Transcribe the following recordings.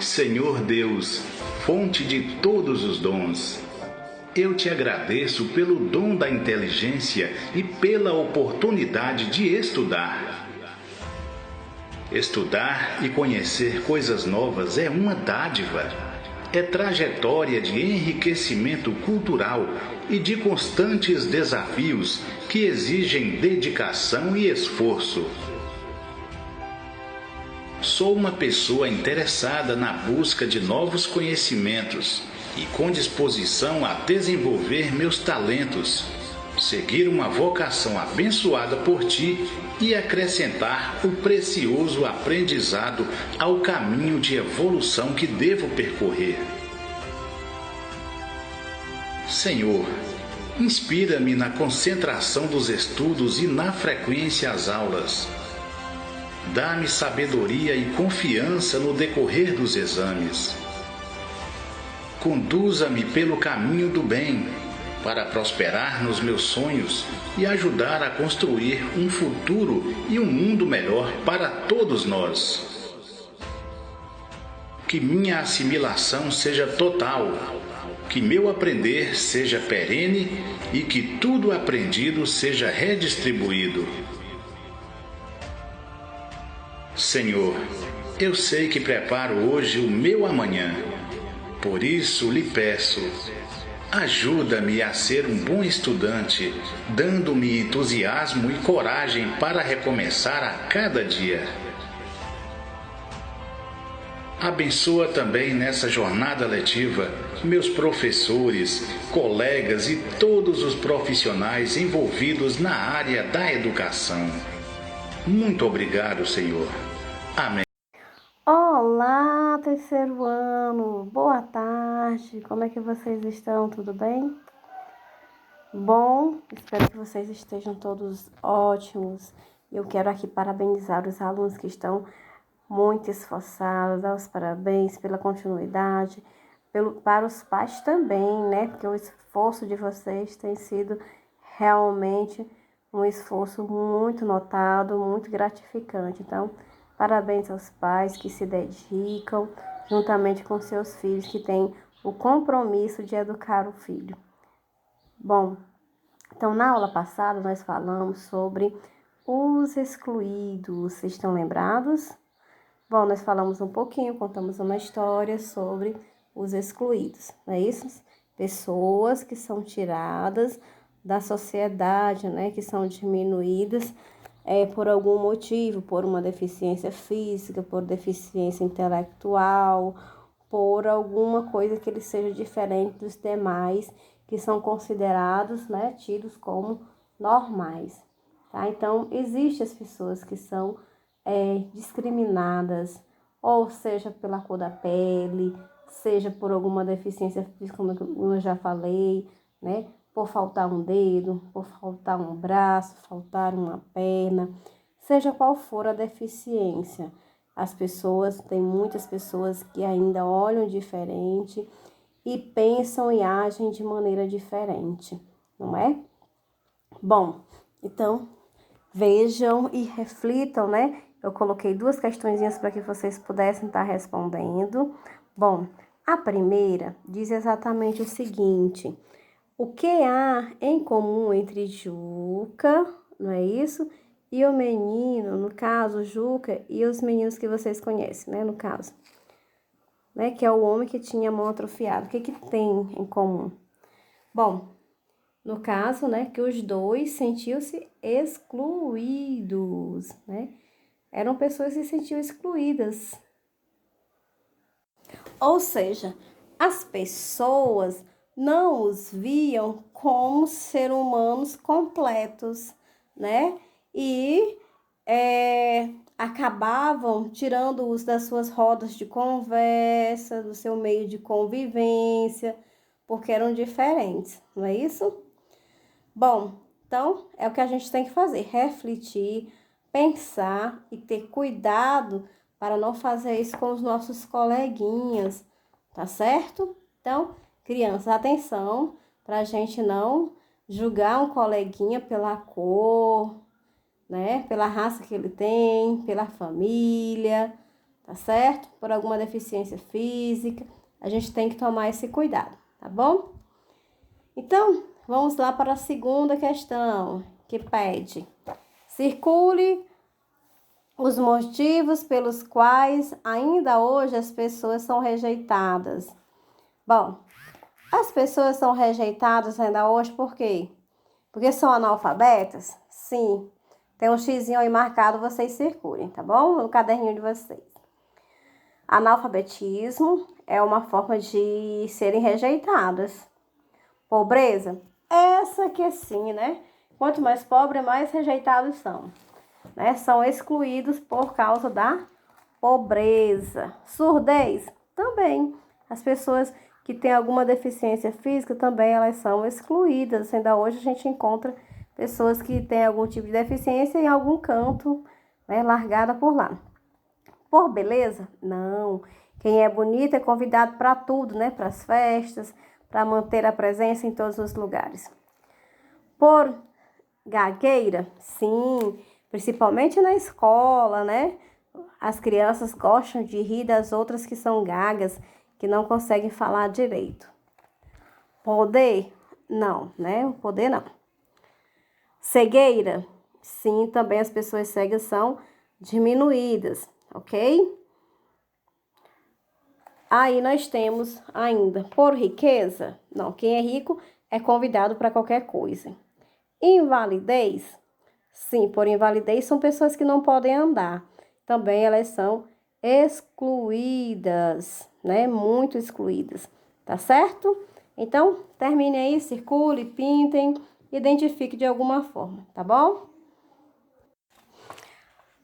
Senhor Deus, fonte de todos os dons, eu te agradeço pelo dom da inteligência e pela oportunidade de estudar. Estudar e conhecer coisas novas é uma dádiva. É trajetória de enriquecimento cultural e de constantes desafios que exigem dedicação e esforço. Sou uma pessoa interessada na busca de novos conhecimentos e com disposição a desenvolver meus talentos, seguir uma vocação abençoada por ti e acrescentar o precioso aprendizado ao caminho de evolução que devo percorrer. Senhor, inspira-me na concentração dos estudos e na frequência às aulas. Dá-me sabedoria e confiança no decorrer dos exames. Conduza-me pelo caminho do bem, para prosperar nos meus sonhos e ajudar a construir um futuro e um mundo melhor para todos nós. Que minha assimilação seja total, que meu aprender seja perene e que tudo aprendido seja redistribuído. Senhor, eu sei que preparo hoje o meu amanhã. Por isso lhe peço, ajuda-me a ser um bom estudante, dando-me entusiasmo e coragem para recomeçar a cada dia. Abençoa também nessa jornada letiva meus professores, colegas e todos os profissionais envolvidos na área da educação. Muito obrigado, Senhor. Amém. Olá, terceiro ano, boa tarde, como é que vocês estão? Tudo bem? Bom, espero que vocês estejam todos ótimos. Eu quero aqui parabenizar os alunos que estão muito esforçados, dar os parabéns pela continuidade, para os pais também, né? Porque o esforço de vocês tem sido realmente um esforço muito notado, muito gratificante. Então, parabéns aos pais que se dedicam, juntamente com seus filhos, que têm o compromisso de educar o filho. Bom, então na aula passada nós falamos sobre os excluídos, vocês estão lembrados? Bom, nós falamos um pouquinho, contamos uma história sobre os excluídos, não é isso? Pessoas que são tiradas da sociedade, né, que são diminuídas por algum motivo, por uma deficiência física, por deficiência intelectual, por alguma coisa que ele seja diferente dos demais, que são considerados, né, tidos como normais, tá? Então, existem as pessoas que são discriminadas, ou seja, pela cor da pele, seja por alguma deficiência física, como eu já falei, né? Por faltar um dedo, por faltar um braço, faltar uma perna, seja qual for a deficiência. Tem muitas pessoas que ainda olham diferente e pensam e agem de maneira diferente, não é? Bom, então, vejam e reflitam, né? Eu coloquei 2 questõezinhas para que vocês pudessem estar respondendo. Bom, a primeira diz exatamente o seguinte: o que há em comum entre Juca, não é isso? E o menino, no caso, Juca, e os meninos que vocês conhecem, né? No caso, né? Que é o homem que tinha a mão atrofiada. O que tem em comum? Bom, no caso, né? Que os dois sentiam-se excluídos, né? Eram pessoas que se sentiam excluídas. Ou seja, as pessoas não os viam como seres humanos completos, né? E acabavam tirando-os das suas rodas de conversa, do seu meio de convivência, porque eram diferentes, não é isso? Bom, então é o que a gente tem que fazer, refletir, pensar e ter cuidado para não fazer isso com os nossos coleguinhas, tá certo? Então, crianças, atenção, para a gente não julgar um coleguinha pela cor, né? Pela raça que ele tem, pela família, tá certo? Por alguma deficiência física, a gente tem que tomar esse cuidado, tá bom? Então, vamos lá para a segunda questão, que pede: circule os motivos pelos quais ainda hoje as pessoas são rejeitadas. Bom, as pessoas são rejeitadas ainda hoje por quê? Porque são analfabetas? Sim. Tem um xizinho aí marcado, vocês circulem, tá bom? No caderninho de vocês. Analfabetismo é uma forma de serem rejeitadas. Pobreza? Essa que sim, né? Quanto mais pobre, mais rejeitados são. Né? São excluídos por causa da pobreza. Surdez? Também. As pessoas que têm alguma deficiência física também elas são excluídas. Ainda hoje a gente encontra pessoas que têm algum tipo de deficiência em algum canto, né, largada por lá. Por beleza? Não. Quem é bonito é convidado para tudo, né? Para as festas, para manter a presença em todos os lugares. Por gagueira? Sim. Principalmente na escola, né? As crianças gostam de rir das outras que são gagas, que não conseguem falar direito. Poder? Não, né? O poder não. Cegueira? Sim, também as pessoas cegas são diminuídas, ok? Aí nós temos ainda, por riqueza? Não, quem é rico é convidado para qualquer coisa. Invalidez? Sim, por invalidez são pessoas que não podem andar. Também elas são excluídas, né? Muito excluídas, tá certo? Então, termine aí, circule, pintem, identifique de alguma forma, tá bom?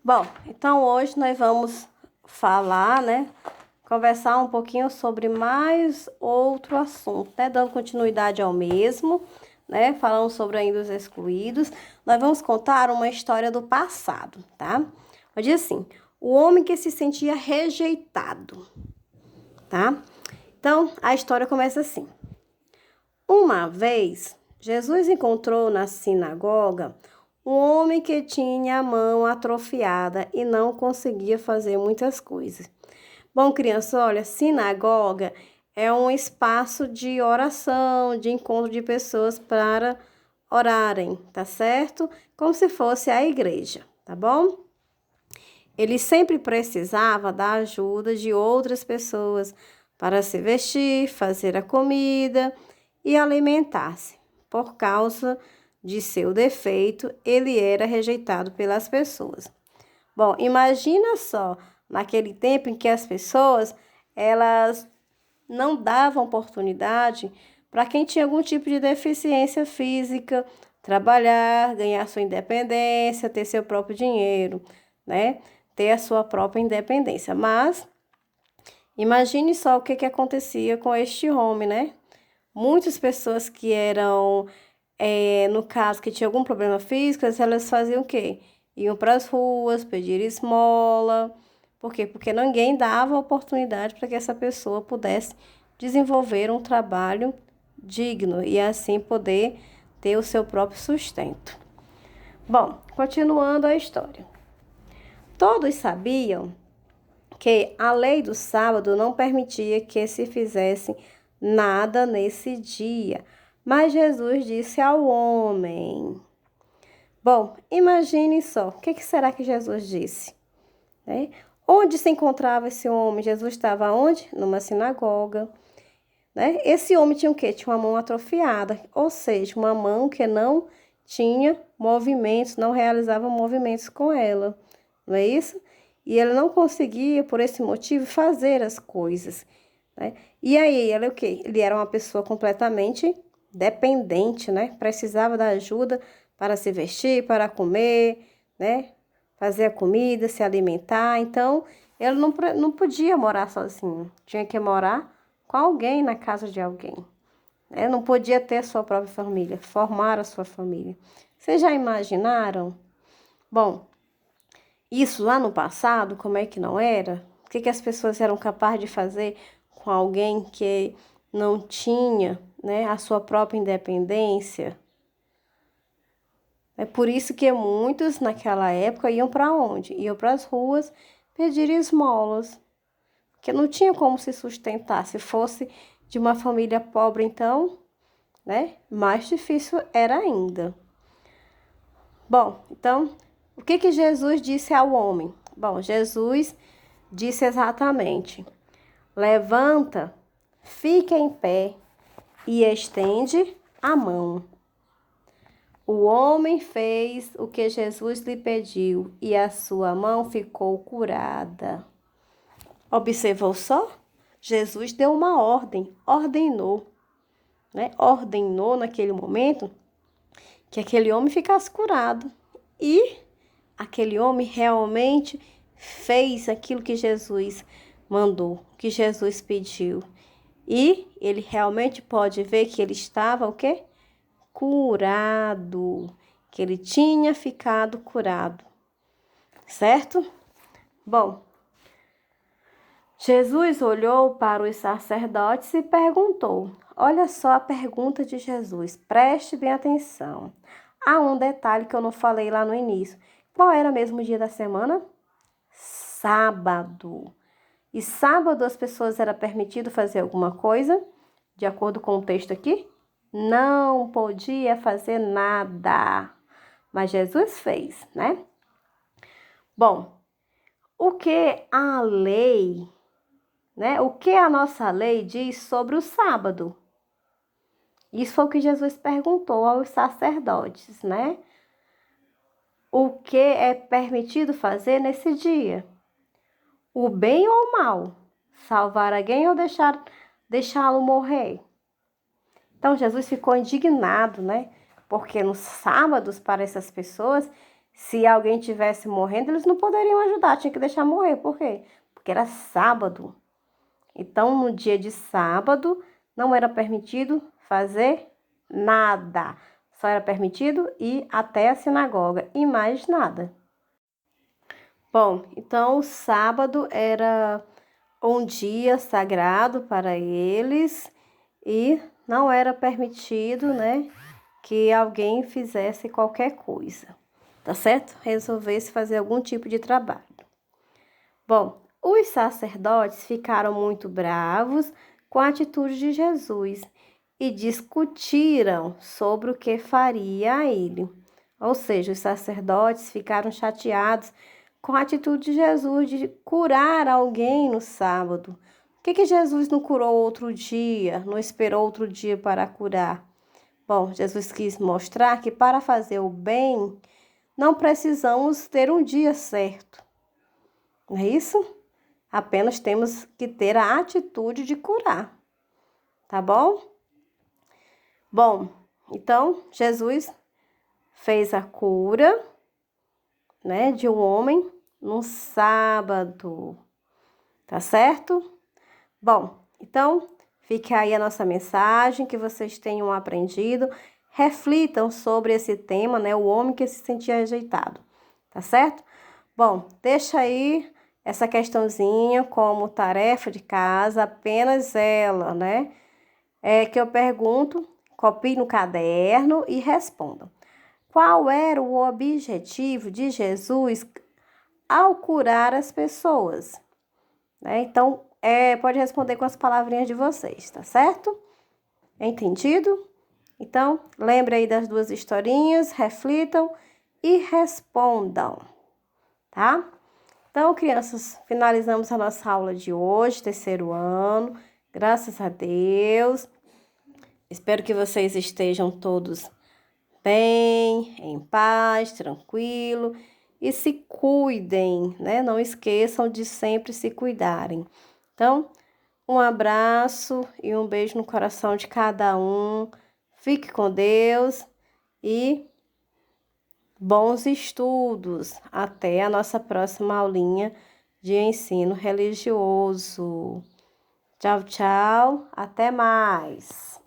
Bom, então hoje nós vamos falar, né? Conversar um pouquinho sobre mais outro assunto, né? Dando continuidade ao mesmo, né? Falando sobre ainda os excluídos. Nós vamos contar uma história do passado, tá? Diz assim: o homem que se sentia rejeitado, tá? Então, a história começa assim. Uma vez, Jesus encontrou na sinagoga um homem que tinha a mão atrofiada e não conseguia fazer muitas coisas. Bom, criança, olha, sinagoga é um espaço de oração, de encontro de pessoas para orarem, tá certo? Como se fosse a igreja, tá bom? Ele sempre precisava da ajuda de outras pessoas para se vestir, fazer a comida e alimentar-se. Por causa de seu defeito, ele era rejeitado pelas pessoas. Bom, imagina só, naquele tempo em que as pessoas, elas não davam oportunidade para quem tinha algum tipo de deficiência física, trabalhar, ganhar sua independência, ter seu próprio dinheiro, né? Ter a sua própria independência. Mas imagine só o que acontecia com este homem, né? Muitas pessoas que eram, no caso, que tinham algum problema físico, elas faziam o quê? Iam para as ruas, pedir esmola. Por quê? Porque ninguém dava oportunidade para que essa pessoa pudesse desenvolver um trabalho digno e assim poder ter o seu próprio sustento. Bom, continuando a história. Todos sabiam que a lei do sábado não permitia que se fizesse nada nesse dia, mas Jesus disse ao homem. Bom, imagine só, o que será que Jesus disse? Onde se encontrava esse homem? Jesus estava onde? Numa sinagoga. Né? Esse homem tinha o quê? Tinha uma mão atrofiada, ou seja, uma mão que não tinha movimentos, não realizava movimentos com ela, não é isso? E ele não conseguia, por esse motivo, fazer as coisas, né? E aí, ele o quê? Ele era uma pessoa completamente dependente, né? Precisava da ajuda para se vestir, para comer, né? Fazer a comida, se alimentar. Então, ele não podia morar sozinho, tinha que morar com alguém na casa de alguém. Não podia ter a sua própria família, formar a sua família. Vocês já imaginaram? Bom, isso lá no passado, como é que não era? O que as pessoas eram capazes de fazer com alguém que não tinha, né, a sua própria independência? É por isso que muitos naquela época iam para onde? Iam para as ruas pedir esmolas, porque não tinha como se sustentar. Se fosse de uma família pobre, então, né, mais difícil era ainda. Bom, então, o que Jesus disse ao homem? Bom, Jesus disse exatamente: levanta, fica em pé e estende a mão. O homem fez o que Jesus lhe pediu e a sua mão ficou curada. Observou só? Jesus deu uma ordem, ordenou, né? Ordenou naquele momento que aquele homem ficasse curado. E aquele homem realmente fez aquilo que Jesus mandou, que Jesus pediu. E ele realmente pode ver que ele estava o quê? Curado, que ele tinha ficado curado, certo? Bom, Jesus olhou para os sacerdotes e perguntou. Olha só a pergunta de Jesus, preste bem atenção. Há um detalhe que eu não falei lá no início. Qual era mesmo o dia da semana? Sábado. E sábado as pessoas era permitido fazer alguma coisa? De acordo com o texto aqui? Não podia fazer nada. Mas Jesus fez, né? Bom, o que a lei, né? O que a nossa lei diz sobre o sábado? Isso foi o que Jesus perguntou aos sacerdotes, né? O que é permitido fazer nesse dia? O bem ou o mal? Salvar alguém ou deixá-lo morrer? Então, Jesus ficou indignado, né? Porque nos sábados, para essas pessoas, se alguém tivesse morrendo, eles não poderiam ajudar, tinha que deixar morrer. Por quê? Porque era sábado. Então, no dia de sábado, não era permitido fazer nada. Só era permitido ir até a sinagoga e mais nada. Bom, então o sábado era um dia sagrado para eles e não era permitido, né, que alguém fizesse qualquer coisa, tá certo? Resolvesse fazer algum tipo de trabalho. Bom, os sacerdotes ficaram muito bravos com a atitude de Jesus e discutiram sobre o que faria a ele. Ou seja, os sacerdotes ficaram chateados com a atitude de Jesus de curar alguém no sábado. Por que Jesus não curou outro dia, não esperou outro dia para curar? Bom, Jesus quis mostrar que para fazer o bem, não precisamos ter um dia certo. Não é isso? Apenas temos que ter a atitude de curar. Tá bom? Bom, então Jesus fez a cura, né, de um homem no sábado. Tá certo? Bom, então fica aí a nossa mensagem, que vocês tenham aprendido. Reflitam sobre esse tema, né? O homem que se sentia rejeitado. Tá certo? Bom, deixa aí essa questãozinha como tarefa de casa, apenas ela, né? É que eu pergunto, copie no caderno e respondam. Qual era o objetivo de Jesus ao curar as pessoas? Né? Então, pode responder com as palavrinhas de vocês, tá certo? Entendido? Então, lembre aí das duas historinhas, reflitam e respondam, tá? Então, crianças, finalizamos a nossa aula de hoje, terceiro ano, graças a Deus. Espero que vocês estejam todos bem, em paz, tranquilo e se cuidem, né? Não esqueçam de sempre se cuidarem. Então, um abraço e um beijo no coração de cada um. Fique com Deus e bons estudos. Até a nossa próxima aulinha de ensino religioso. Tchau, tchau. Até mais.